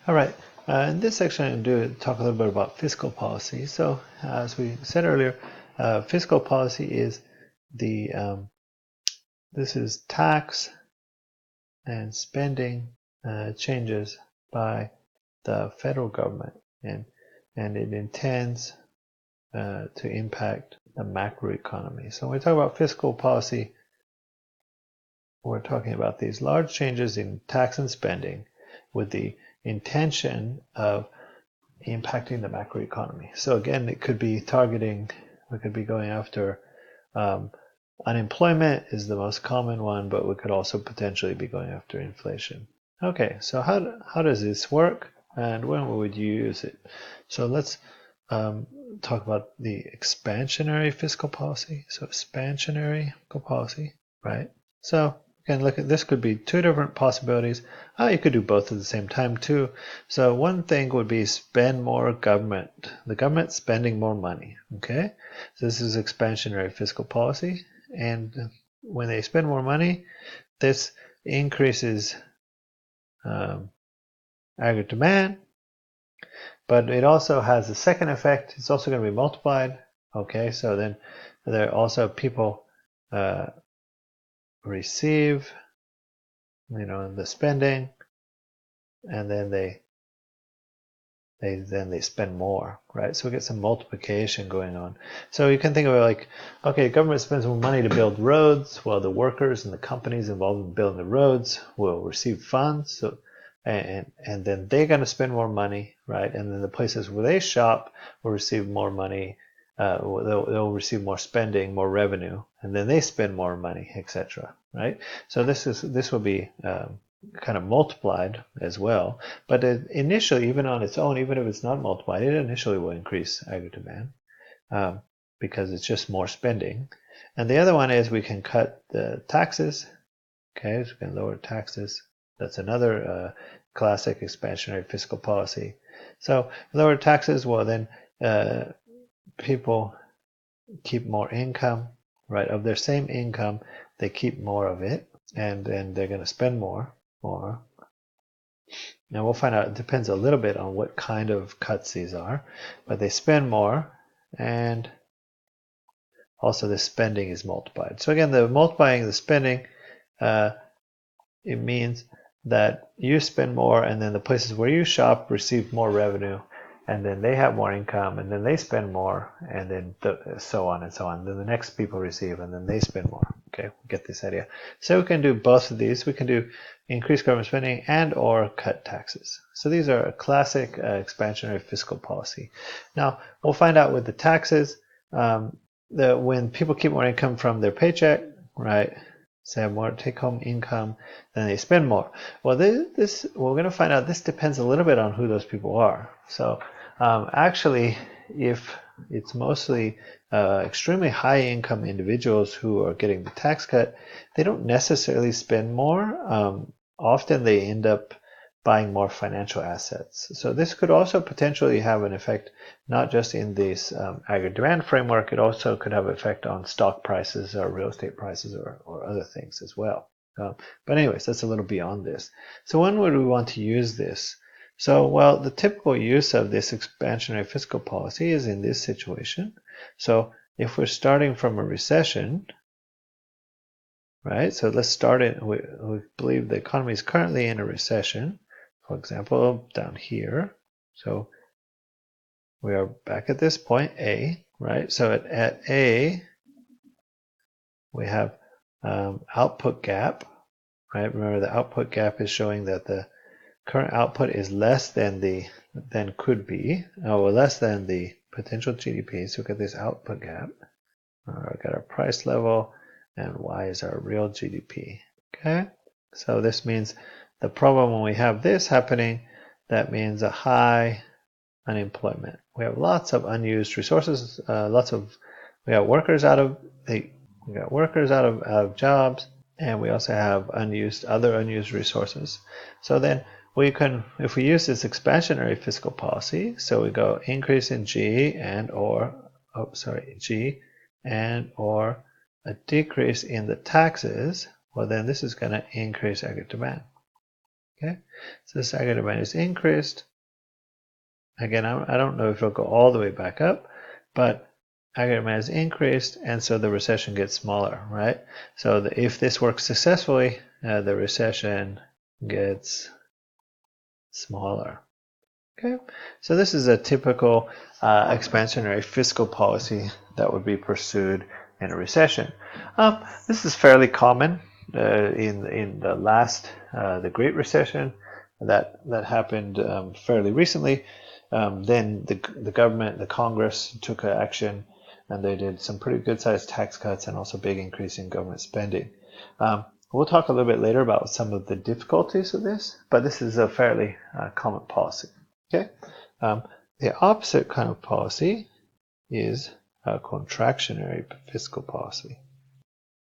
All right. In this section, I'm going to talk a little bit about fiscal policy. So, as we said earlier, fiscal policy is this is tax and spending changes by the federal government, and it intends to impact the macroeconomy. So, when we talk about fiscal policy, we're talking about these large changes in tax and spending with the intention of impacting the macroeconomy. So again, it could be targeting, we could be going after unemployment is the most common one, but we could also potentially be going after inflation. Okay, so how does this work and when would you use it? So let's talk about the expansionary fiscal policy. So expansionary fiscal policy, right? So again, look at this could be two different possibilities. You could do both at the same time too. So one thing would be spend more government. The government spending more money. Okay, so this is expansionary fiscal policy, and when they spend more money, this increases aggregate demand, but it also has a second effect. It's also going to be multiplied. Okay, so then there are also people receive, the spending, and then they spend more, right? So we get some multiplication going on. So you can think of it like, okay, government spends more money to build roads, while the workers and the companies involved in building the roads will receive funds. So and then they're going to spend more money, right? And then the places where they shop will receive more money. They'll receive more spending, more revenue, and then they spend more money, etc. Right? So this will be kind of multiplied as well. But initially, even on its own, even if it's not multiplied, it initially will increase aggregate demand because it's just more spending. And the other one is we can cut the taxes. Okay, so we can lower taxes. That's another classic expansionary fiscal policy. So lower taxes, well then people keep more income, right? Of their same income, they keep more of it, and then they're going to spend more. Now we'll find out, it depends a little bit on what kind of cuts these are, but they spend more, and also the spending is multiplied. So again, the multiplying the spending, it means that you spend more, and then the places where you shop receive more revenue, and then they have more income, and then they spend more, and then so on and so on. Then the next people receive, and then they spend more. Okay, we get this idea. So we can do both of these. We can do increase government spending and or cut taxes. So these are a classic expansionary fiscal policy. Now, we'll find out with the taxes, that when people keep more income from their paycheck, right, say have more take-home income, then they spend more. Well, this we're going to find out this depends a little bit on who those people are. So actually, if it's mostly extremely high income individuals who are getting the tax cut, they don't necessarily spend more. Often they end up buying more financial assets. So this could also potentially have an effect not just in this aggregate demand framework, it also could have an effect on stock prices or real estate prices or other things as well. But anyways, that's a little beyond this. So when would we want to use this? So, well, the typical use of this expansionary fiscal policy is in this situation. So if we're starting from a recession, right? So let's start it. We believe the economy is currently in a recession, for example, down here. So we are back at this point, A, right? So at A, we have output gap, right? Remember the output gap is showing that the current output is less than could be, or less than the potential GDP. So look at this output gap. We've got our price level, and Y is our real GDP. Okay, so this means the problem when we have this happening, that means a high unemployment. We have lots of unused resources. We got workers out of jobs, and we also have other unused resources. So then we can, if we use this expansionary fiscal policy, so we go increase in G and or a decrease in the taxes, well then this is going to increase aggregate demand. Okay, so this aggregate demand is increased. Again, I don't know if it'll go all the way back up, but aggregate demand is increased, and so the recession gets smaller, right? So if this works successfully, the recession gets smaller. Okay, so this is a typical expansionary fiscal policy that would be pursued in a recession. This is fairly common in the last, the Great Recession that happened fairly recently. Then the government, the Congress took action, and they did some pretty good-sized tax cuts and also big increase in government spending. We'll talk a little bit later about some of the difficulties of this, but this is a fairly common policy. Okay, the opposite kind of policy is a contractionary fiscal policy.